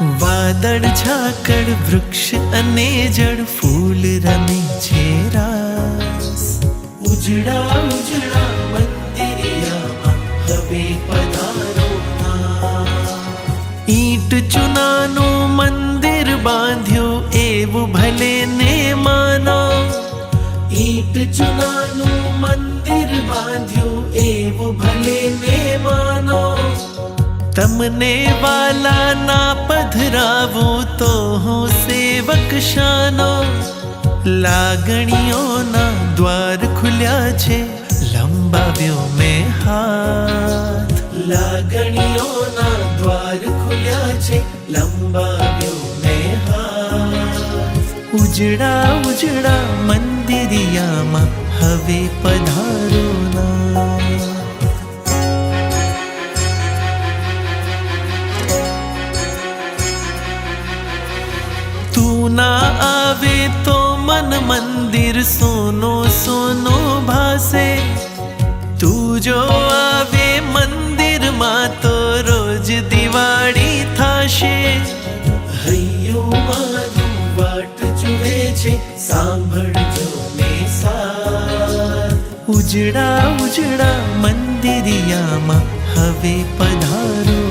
વાદળ ઝાકળ વૃક્ષ અને જળ ફૂલ રમે છે રાસ ઉજળા ઉજળા મંદિરિયામાં હવે પધારો ના ઈંટ ચૂનાનું મંદિર બાંધ્યું એવું ભલે ને માનો ઈંટ ચૂનાનું મંદિર બાંધ્યું એવું ભલે ને માનો તમને વાલા ના પધરાવું તો હું સેવક શાનો લાગણીઓના દ્વાર ખુલ્યા છે લંબાવ્યો મેં હાથ લાગણીઓના દ્વાર ખુલ્યા છે લંબાવ્યો મેં હાથ ઉજળા ઉજળા મંદિરિયામાં હવે પધારો ના ના આવે તો મન મંદિર સોનો સોનો ભાસે તું જો આવે મંદિરમાં તો રોજ દિવાળી થાશે હૈયું મારું વાટ જુએ છે સાંભળજો ને સાથ ઉજળા ઉજળા મંદિરિયામાં હવે પધારો